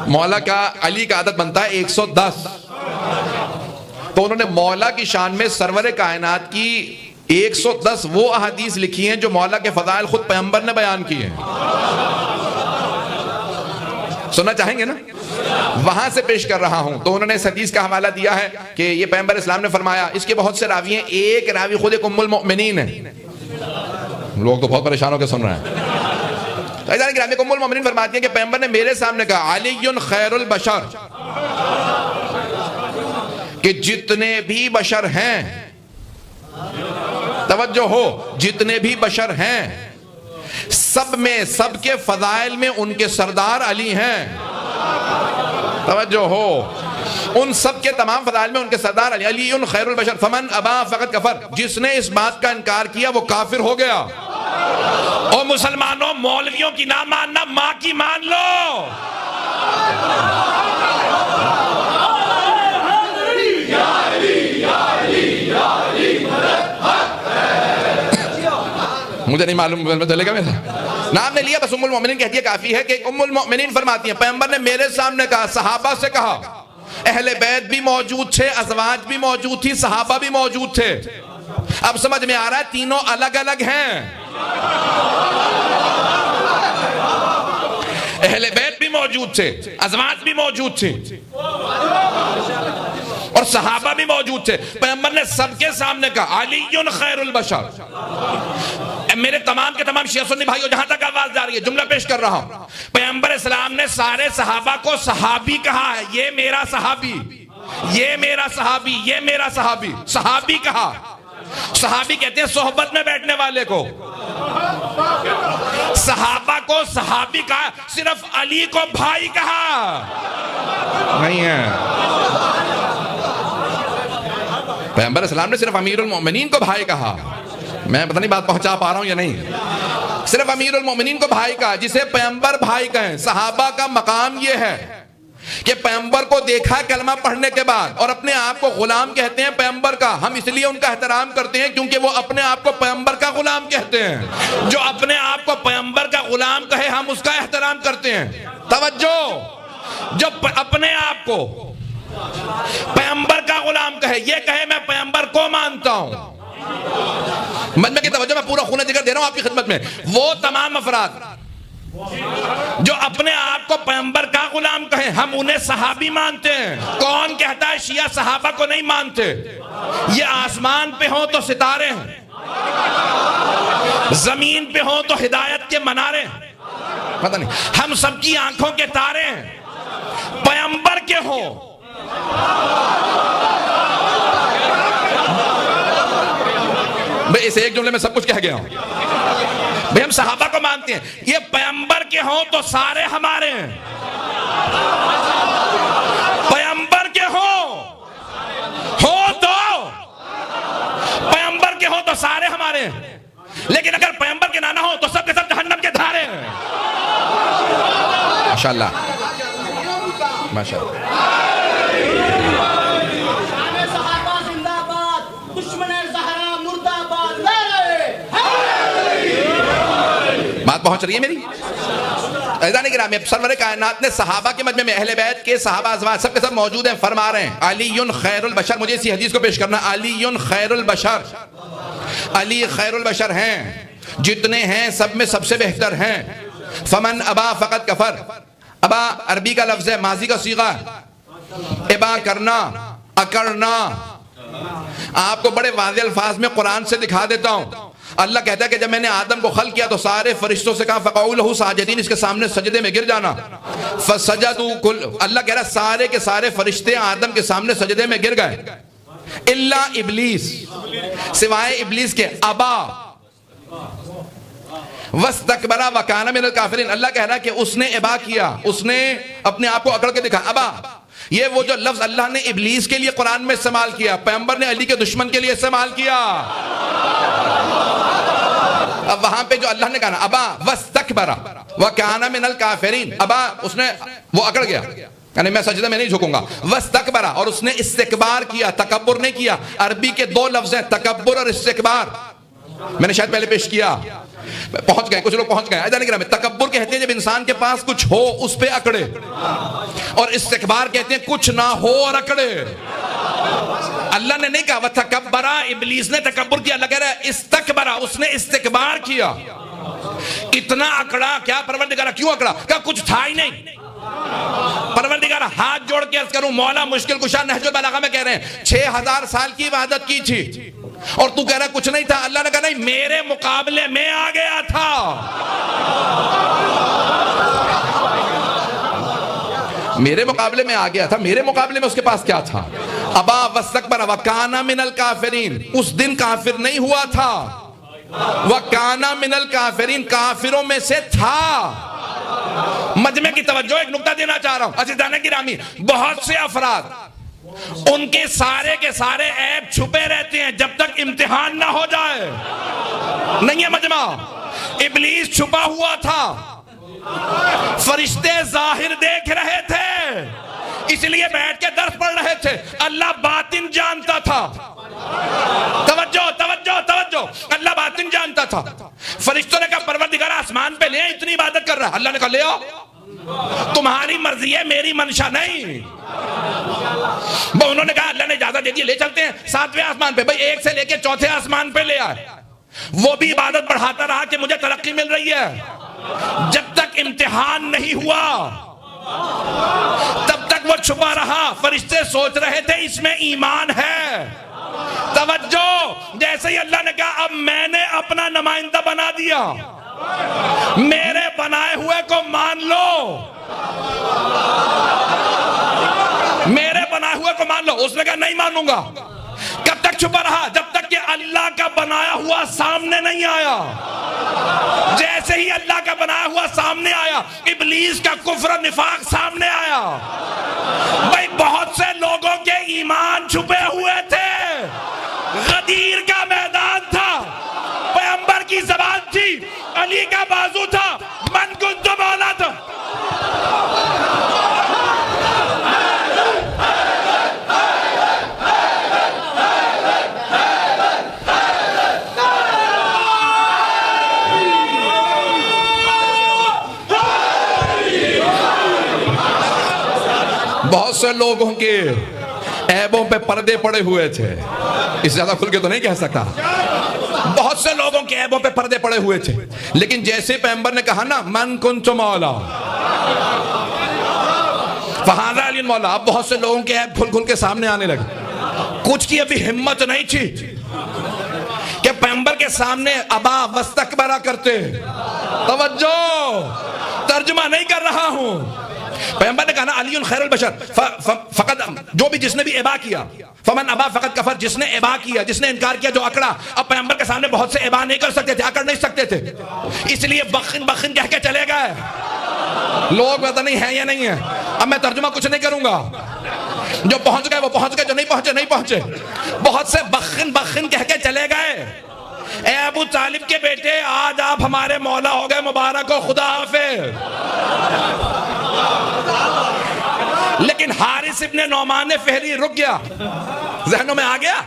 مولا کا علی کا عدد بنتا ہے 110. تو انہوں نے مولا کی شان میں سرور کائنات کی 110 وہ احادیث لکھی ہیں جو مولا کے فضائل خود پیغمبر نے بیان کیے ہیں. سننا چاہیں گے نا؟ وہاں سے پیش کر رہا ہوں. تو انہوں نے اس حدیث کا حوالہ دیا ہے کہ یہ پیغمبر اسلام نے فرمایا. اس کے بہت سے راوی ہیں, ایک راوی خود ایک ام المؤمنین ہے. لوگ تو بہت پریشان ہو کے سن رہے ہیں. ام المؤمنین فرماتی ہیں کہ پیغمبر نے میرے سامنے کہا علی خیر البشر, کہ جتنے بھی بشر ہیں, توجہ ہو, جتنے بھی بشر ہیں سب میں, سب کے فضائل میں ان کے سردار علی ہیں. توجہ ہو, ان سب کے تمام فضائل میں ان کے سردار علی. علی خیر البشر فمن ابا فقط کفر, جس نے اس بات کا انکار کیا وہ کافر ہو گیا. اور مسلمانوں, مولویوں کی نہ ماننا, ماں کی مان لو. مجھے نہیں معلوم چلے گا میرا نام نے لیا, بس ام المؤمنین کہتی ہے کافی ہے. کہ ام المؤمنین فرماتی ہیں پیغمبر نے میرے سامنے کہا, صحابہ سے کہا, اہل بیت بھی موجود تھے, ازواج بھی موجود تھی, صحابہ بھی موجود تھے. اب سمجھ میں آ رہا ہے تینوں الگ الگ ہیں. اہل بیت بھی موجود تھے, ازواج بھی موجود تھی, اور صحابہ بھی موجود تھے. پیغمبر نے سب کے سامنے کہا علی خیر البشر. میرے تمام کے تمام شیعہ سنی بھائیوں, جہاں تک آواز جا رہی ہے جملہ پیش کر رہا ہوں. پیغمبر اسلام نے سارے صحابہ کو صحابی کہا ہے. یہ میرا صحابی, یہ میرا صحابی, یہ میرا صحابی. صحابی کہا. صحابی کہتے ہیں صحبت میں بیٹھنے والے کو. صحابہ کو صحابی کہا. صرف علی کو بھائی کہا نہیں ہے. پیغمبر اسلام نے صرف امیر المؤمنین کو بھائی کہا. میں پتہ نہیں بات پہنچا پا رہا ہوں یا نہیں. صرف امیر المؤمنین کو بھائی کہا, جسے پیغمبر بھائی کہیں. صحابہ کا مقام یہ ہے کہ پیغمبر کو دیکھا کلمہ پڑھنے کے بعد, اور اپنے آپ کو غلام کہتے ہیں پیغمبر کا. ہم اس لیے ان کا احترام کرتے ہیں کیونکہ وہ اپنے آپ کو پیغمبر کا غلام کہتے ہیں. جو اپنے آپ کو پیغمبر کا غلام کہے ہم اس کا احترام کرتے ہیں. توجہ, جو اپنے آپ کو پیغمبر کا غلام کہے, یہ کہے میں پیغمبر کو مانتا ہوں. مجمع کی توجہ, میں پورا خونہ جگر دے رہا ہوں آپ کی خدمت میں. وہ تمام افراد جو اپنے آپ کو پیغمبر کا غلام کہیں ہم انہیں صحابی مانتے ہیں. کون کہتا ہے شیعہ صحابہ کو نہیں مانتے؟ یہ آسمان پہ ہوں تو ستارے ہیں, زمین پہ ہوں تو ہدایت کے منارے ہیں. پتہ نہیں, ہم سب کی آنکھوں کے تارے ہیں. پیغمبر کے ہوں, میں اس ایک جملے میں سب کچھ کہہ گیا ہوں. بھئی ہم صحابہ کو مانتے ہیں. یہ پیغمبر کے ہوں تو سارے ہمارے ہیں. پیغمبر کے ہوں تو پیغمبر کے ہوں تو سارے ہمارے ہیں. لیکن اگر پیغمبر کے نہ ہو تو سب کے سب جہنم کے دھارے ہیں. ماشاءاللہ ماشاءاللہ. بات پہنچ رہی ہے میری؟ عزیزان گرامی, سرور کائنات نے صحابہ کے مجمع میں اہل بیت کے صحابہ ازواج سب کے سب موجود ہیں. فرما رہے ہیں علی خیر البشر. مجھے اسی حدیث کو پیش کرنا. علی خیر البشر, علی خیر البشر ہیں, جتنے ہیں سب میں سب سے بہتر ہیں. فمن ابا فقط کفر. ابا عربی کا لفظ ہے, ماضی کا صیغہ. ابا کرنا, اکڑنا. آپ کو بڑے واضح الفاظ میں قرآن سے دکھا دیتا ہوں. اللہ کہتا ہے کہ جب میں نے آدم کو خلق کیا تو سارے فرشتوں سے کہا فقعوا لہ ساجدین, اس کے سامنے سجدے میں گر جانا. فسجدوا کل, اللہ کہہ رہا ہے سارے کے سارے فرشتے آدم کے سامنے سجدے میں گر گئے الا ابلیس, سوائے ابلیس کے. ابا واستکبر وکان من الکافرین. اللہ کہہ رہا ہے کہ اس نے ابا کیا, اس نے اپنے آپ کو اکڑ کے دکھا. ابا, یہ وہ جو لفظ اللہ نے ابلیس کے لیے قرآن میں استعمال کیا, پیغمبر نے علی کے دشمن کے لیے استعمال کیا. اب وہاں پہ جو اللہ نے کہا نا ابا واستکبر وکان من الکافرین, ابا اس نے وہ اکڑ گیا, یعنی میں سجدہ میں نہیں جھکوں گا. واستکبر, اور اس نے استکبار کیا, تکبر نہیں کیا. عربی کے دو لفظ ہیں تکبر اور استکبار, میں نے شاید پہلے پیش کیا. پہنچ گئے، کچھ لوگ پہنچ گئے. ایسا نہیں کرا. تکبر کہتے ہیں جب انسان کے پاس کچھ ہو اس پہ اکڑے، اور استکبار کہتے ہیں کچھ نہ ہو اور اکڑے. اللہ نے نہیں کہا وَتَكَبَّرَ، ابلیس نے تکبر کیا. اللہ کہہ رہا ہے استکبرا، اس نے استکبار کیا. اتنا اکڑا. کیا پروردگارہ کیوں اکڑا؟ کہا کچھ تھا ہی نہیں. پروردگارہ ہاتھ جوڑ کے عرض کروں مولا مشکل کشا نہج البلاغہ میں کہہ رہے ہیں 6000 سال کی عبادت کی تھی اور تو کہہ رہا ہے کچھ نہیں تھا. اللہ نے کہا نہیں، میرے مقابلے میں آ گیا تھا. میرے مقابلے میں آ گیا تھا. میرے مقابلے میں اس کے پاس کیا تھا؟ ابا واستکبر وکان من الکافرین. اس دن کافر نہیں ہوا تھا. وکان من الکافرین، کافروں میں سے تھا. مجمع کی توجہ، ایک نکتہ دینا چاہ رہا ہوں عزیزان گرامی. بہت سے افراد ان کے سارے عیب چھپے رہتے ہیں جب تک امتحان نہ ہو جائے. نہیں ہے مجمع. ابلیس چھپا ہوا تھا، فرشتے ظاہر دیکھ رہے تھے، اس لیے بیٹھ کے درس پڑھ رہے تھے. اللہ باطن جانتا تھا. توجہ توجہ توجہ. اللہ باطن جانتا تھا. فرشتوں نے کہا پروردگار آسمان پہ لے، اتنی عبادت کر رہا ہے. اللہ نے کہا لے آؤ، تمہاری مرضی ہے، میری منشا نہیں. انہوں نے کہا اللہ نے اجازت دے دی، لے چلتے ہیں 7ویں آسمان پہ. بھائی 1 سے لے کے 4تھے آسمان پہ لے آئے. وہ بھی عبادت بڑھاتا رہا کہ مجھے ترقی مل رہی ہے. جب تک امتحان نہیں ہوا تب تک وہ چھپا رہا. فرشتے سوچ رہے تھے اس میں ایمان ہے. توجہ. جیسے ہی اللہ نے کہا اب میں نے اپنا نمائندہ بنا دیا، میرے بنائے ہوئے کو مان لو، میرے بنائے ہوئے کو مان لو. اس نے کہا نہیں مانوں گا. کب تک چھپا رہا؟ جب تک کہ اللہ کا بنایا ہوا سامنے نہیں آیا. جیسے ہی اللہ کا بنایا ہوا سامنے آیا، ابلیس کا کفر و نفاق سامنے آیا. بھائی بہت سے لوگوں کے ایمان چھپے ہوئے تھے. غدیر کا میدان تھا، پیغمبر کی زبان تھی، علی کا بازو تھا، من کنت مولا تھا. بہت سے لوگوں کے عیبوں پہ پردے پڑے ہوئے تھے. اس زیادہ کھل کے تو نہیں کہہ سکتا. بہت سے لوگوں کے عیبوں پہ پردے پڑے ہوئے تھے، لیکن جیسے پیغمبر نے کہا نا من کنت مولا فہذا علی مولا، اب بہت سے لوگوں کے عیب کھل کے سامنے آنے لگے. کچھ کی ابھی ہمت نہیں تھی کہ پیغمبر کے سامنے ابا واستکبرا کرتے. توجہ، ترجمہ نہیں کر رہا ہوں. پیغمبر نے کہا نا علی خیر البشر، فقط جو بھی جس نے بھی ابا کیا، فمن ابا فقط کفر، جس نے ابا کیا، جس نے انکار کیا، جو اکڑا. اب پیغمبر کے سامنے بہت سے ابا نہیں کر سکتے تھے، اکڑ نہیں سکتے تھے، اس لیے بخن بخن کہہ کے چلے گئے. لوگ پتہ نہیں ہے یا نہیں ہے. اب میں ترجمہ کچھ نہیں کروں گا. جو پہنچ گئے وہ پہنچ گئے، جو نہیں پہنچے نہیں پہنچے. بہت سے بخن بخن کہہ کے چلے گئے. اے ابو طالب کے بیٹے، آج آپ ہمارے مولا ہو گئے، مبارک ہو، خدا حافظ. لیکن حارث ابن نعمان فہری رک گیا. ذہنوں میں آ گیا،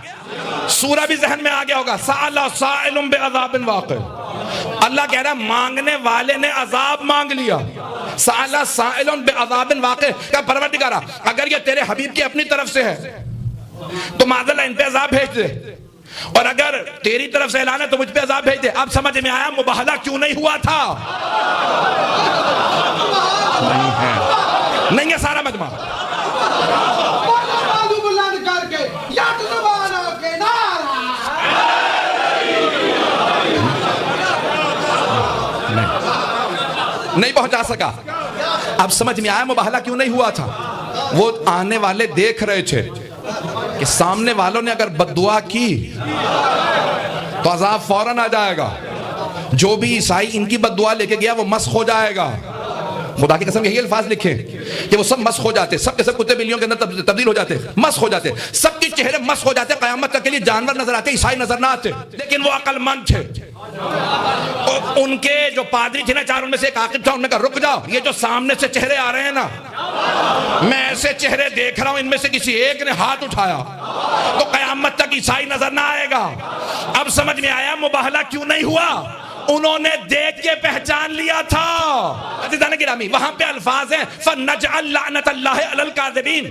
سورہ بھی ذہن میں آ گیا ہوگا. سأل سائل بعذاب واقع. اللہ کہہ رہا ہے مانگنے والے نے عذاب مانگ لیا. سأل سائل بعذاب واقع. کہ پروردگارہ اگر یہ تیرے حبیب کی اپنی طرف سے ہے تو معاذ ان پہ عذاب بھیج دے، اور اگر تیری طرف سے اعلان ہے تو مجھ پہ عذاب بھیج دے. اب سمجھ میں آیا مباہلہ کیوں نہیں ہوا تھا. نہیں ہے سارا مجمع. نہیں پہنچا سکا. اب سمجھ میں آیا مباہلہ کیوں نہیں ہوا تھا. وہ آنے والے دیکھ رہے تھے کہ سامنے والوں نے اگر بددعا کی تو عذاب فوراً آ جائے گا. جو بھی عیسائی ان کی بددعا لے کے گیا وہ مسخ ہو جائے گا. خدا کی قسم یہی الفاظ لکھے کہ وہ سب مسخ ہو جاتے، سب کے سب کتے بلیوں کے اندر تبدیل ہو جاتے، مسخ ہو جاتے، سب کے چہرے مسخ ہو جاتے. قیامت تک کے لیے جانور نظر آتے، عیسائی نظر نہ آتے. لیکن وہ عقل مند تھے. ان کے جو پادری تھے نا، 4 ان میں سے ایک عاقب تھا. انہوں نے کہا رک جاؤ، یہ جو سامنے سے چہرے آ رہے ہیں نا، میں ایسے چہرے دیکھ رہا ہوں، ان میں سے کسی ایک نے ہاتھ اٹھایا تو قیامت تک عیسائی نظر نہ آئے گا. اب سمجھ میں آیا مباہلہ کیوں نہیں ہوا. انہوں نے دیکھ کے پہچان لیا تھا. عزیزان گرامی وہاں پہ الفاظ ہیں فَنَجْعَلْ لَعْنَةَ اللَّهِ عَلَى الْكَاذِبِينَ,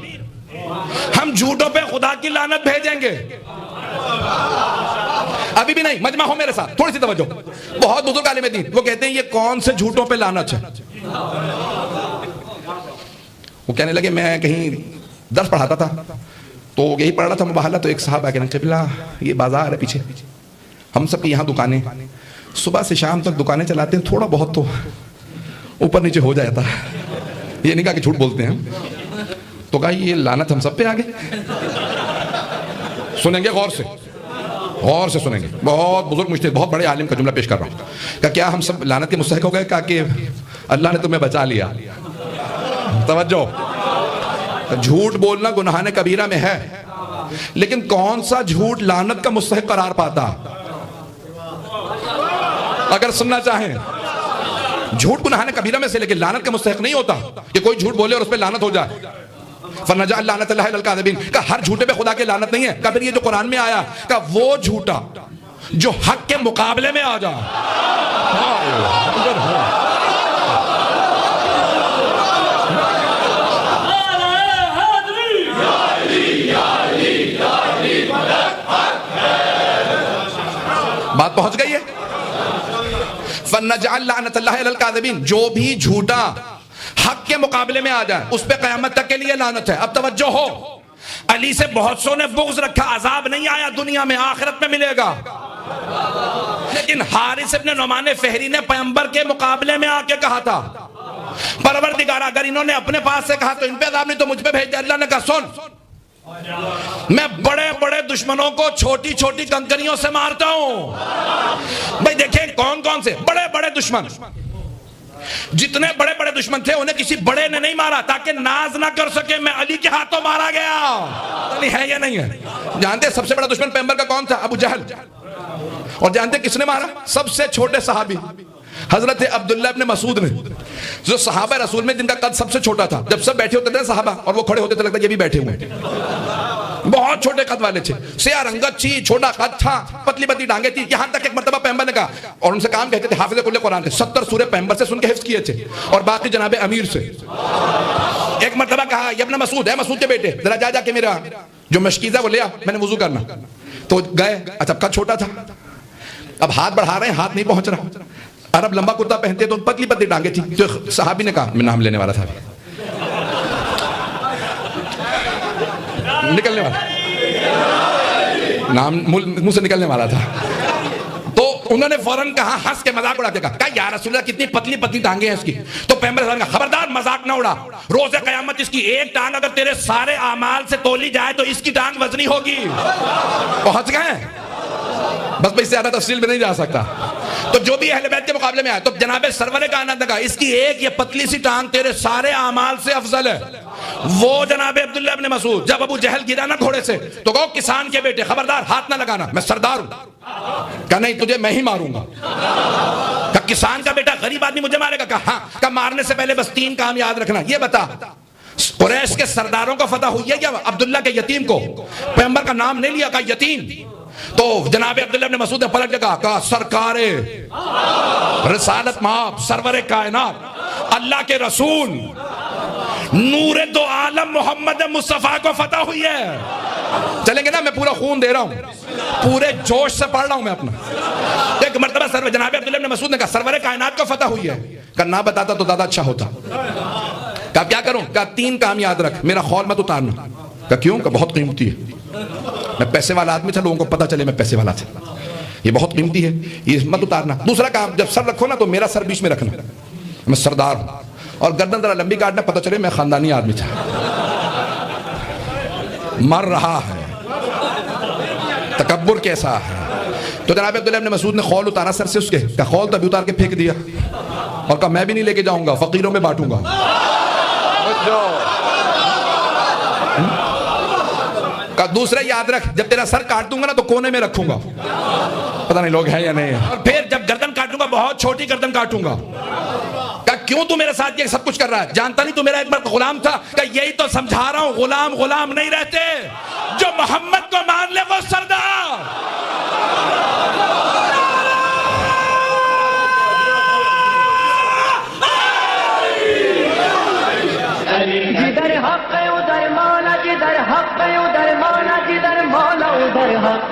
ہم جھوٹوں پہ خدا کی لعنت بھیجیں گے. ابھی بھی نہیں, مجمع ہو میرے ساتھ, تھوڑی سی توجہ. بہت بزرگ عالم دین وہ کہتے ہیں یہ کون سے جھوٹوں پہ لعنت ہے. وہ کہنے لگے میں کہیں درس پڑھاتا تھا تو یہی پڑھ رہا تھا مباحلہ, تو ایک صاحب آگے قبلہ یہ بازار ہے پیچھے, ہم سب کی یہاں دکانیں, صبح سے شام تک دکانیں چلاتے ہیں, تھوڑا بہت تو اوپر نیچے ہو جاتا ہے. یہ نہیں کہا کہ جھوٹ بولتے ہیں, تو کہا یہ لعنت ہم سب پہ آگے. سنیں گے غور سے, غور سے سنیں گے. بہت بزرگ مجتہد, بہت بڑے عالم کا جملہ پیش کر رہا ہوں. کہ کیا ہم سب لعنت کے مستحق ہو گئے؟ کہا کہ اللہ نے تمہیں بچا لیا. توجہ, جھوٹ بولنا گناہ کبیرہ میں ہے, لیکن کون سا جھوٹ لعنت کا مستحق قرار پاتا؟ اگر سننا چاہیں, جھوٹ گناہ کبیرہ میں سے لیکن لعنت کا مستحق نہیں ہوتا کہ کوئی جھوٹ بولے اور اس پہ لعنت ہو جائے. فَنَجْعَلْ لَعْنَةَ اللَّهِ عَلَى الْكَاذِبِينَ, کہ ہر جھوٹے پہ خدا کے لعنت نہیں ہے. کہ پھر یہ جو قرآن میں آیا کہ وہ جھوٹا جو حق کے مقابلے میں آ جا. بات پہنچ گئی ہے. فَنَجْعَلْ لَعْنَةَ اللَّهِ عَلَى الْكَاذِبِينَ, جو بھی جھوٹا حق کے مقابلے میں آ جائے اس پہ قیامت تک کے لیے لعنت ہے. اب توجہ ہو, علی سے بہت سو نے بغض رکھا, عذاب نہیں آیا دنیا میں, آخرت میں ملے گا. لیکن حارث ابن نعمان فہری نے پیغمبر کے مقابلے میں آ کے کہا تھا پروردگارا اگر انہوں نے اپنے پاس سے کہا تو ان پہ عذاب نہیں تو مجھ پہ بھیج دے. اللہ نے کہا سن, میں بڑے بڑے دشمنوں کو چھوٹی چھوٹی کنکریوں سے مارتا ہوں. بھئی دیکھیں کون کون سے بڑے بڑے دشمن, جتنے بڑے بڑے دشمن تھے انہیں کسی بڑے نے نہیں مارا تاکہ ناز نہ کر سکے میں علی کے ہاتھوں مارا گیا. ہے یا نہیں ہے؟ جانتے سب سے بڑا دشمن پیغمبر کا کون تھا؟ ابو جہل. اور جانتے کس نے مارا؟ سب سے چھوٹے صحابی حضرت عبداللہ ابن مسعود نے, جو صحابہ رسول میں جن کا قد سب سے چھوٹا تھا. جب سب بیٹھے ہوتے تھے صحابہ اور وہ کھڑے ہوتے تھے لگتا یہ بھی بیٹھے ہوئے, بہت چھوٹے قد والے تھے, سیاہ رنگت تھی, چھوٹا قد تھا, پتلی پتلی ٹانگیں تھی. یہاں تک ایک مرتبہ پیغمبر نے کہا, اور ان سے کام کہتے تھے حافظ کل قرآن تھے, 70 سورے پیغمبر سے سن کے حفظ کیے تھے اور باقی جناب امیر سے. ایک مرتبہ کہا یہ ابن مسعود ہے, مسعود کے بیٹے, ذرا جا کے میرا جو مشکیزہ وہ لیا, میں نے وضو کرنا. تو گئے, اچھا قد چھوٹا تھا, اب ہاتھ بڑھا رہے ہیں, ہاتھ نہیں پہنچ رہا. عرب لمبا کرتا پہنتے تو پتلی پتلی ٹانگیں تھی. تو صحابی نے کہا, میں نام لینے والا تھا, نکلنے والا, نام منہ سے نکلنے والا تھا. تو انہوں نے فوراً کہا, ہنس کے مذاق اڑا کے کہا یا رسول اللہ کتنی پتلی پتلی ٹانگیں ہیں اس کی. تو پیغمبر صلی اللہ علیہ وسلم نے کہا خبردار مذاق نہ اڑا, روز قیامت اس کی ایک ٹانگ اگر تیرے سارے اعمال سے تولی جائے تو اس کی ٹانگ وزنی ہوگی. پہنچ گئے, بس میں اس سے زیادہ تفصیل میں نہیں جا سکتا. تو جو بھی اہل بیت کے مقابلے میں آئے تو جناب سرور کائنات نے کہا اس کی ایک یہ پتلی سی ٹانگ تیرے سارے اعمال سے افضل ہے. وہ جناب عبداللہ ابن مسعود جب ابو جہل گرا نا گھوڑے سے تو کہو کسان کے بیٹے خبردار ہاتھ نہ لگانا, میں سردار ہوں. کہا نہیں تجھے میں ہی ماروں گا. کہا کسان کا بیٹا غریب آدمی مجھے مارے گا؟ کہا ہاں. کہا مارنے سے پہلے بس 3 کام یاد رکھنا. یہ بتا قریش کے سرداروں کو فتح ہوئی ہے کیا؟ عبداللہ کے یتیم کو پیغمبر کا نام نہیں لیا, کہا یتیم. تو جناب عبداللہ ابن مسعود نے پلٹ کے کہا سرکار رسالت مآب, سرور کائنات, اللہ کے رسول, نور دو عالم محمد مصطفیٰ کو فتح ہوئی ہے. چلیں گے نا, میں پورا خون دے رہا ہوں, پورے جوش سے پڑھ رہا ہوں میں اپنا. ایک مرتبہ جناب عبداللہ ابن مسعود نے کہا سرور کائنات کو فتح ہوئی ہے. کہا نہ بتاتا تو زیادہ اچھا ہوتا. کہا کیا کروں؟ کہا 3 کام یاد رکھ, میرا خول مت اتارنا. کہا کیوں؟ کہ بہت قیمتی ہے, میں پیسے والا آدمی تھا, لوگوں کو پتا چلے میں پیسے والا تھا, یہ بہت قیمتی ہے, یہ مت اتارنا. دوسرا کام, جب سر رکھو نا تو میرا سر بیچ میں رکھنا, میں سردار ہوں, اور گردن ذرا لمبی کاٹنا, پتا چلے میں خاندانی آدمی تھا. مر رہا ہے, تکبر کیسا ہے. تو جناب عبداللہ ابن مسعود نے خول اتارا سر سے اس کے, کہ خول تو ابھی اتار کے پھینک دیا, اور کہا میں بھی نہیں لے کے جاؤں گا, فقیروں میں بانٹوں گا. دوسرا یاد رکھ, جب تیرا سر کاٹ دوں گا نا تو کونے میں رکھوں گا, پتہ نہیں لوگ ہیں یا نہیں. اور پھر جب گردن کاٹوں گا بہت چھوٹی گردن کاٹوں گا. کہ کیوں تو میرے ساتھ یہ سب کچھ کر رہا ہے؟ جانتا نہیں تو میرا ایک بار غلام تھا. کہ یہی تو سمجھا رہا ہوں, غلام غلام نہیں رہتے, جو محمد کو مان لے وہ سردار. جدھر حق ادھر مولا، جدھر حق ادھر مولا، جدھر مولا ادھر حق.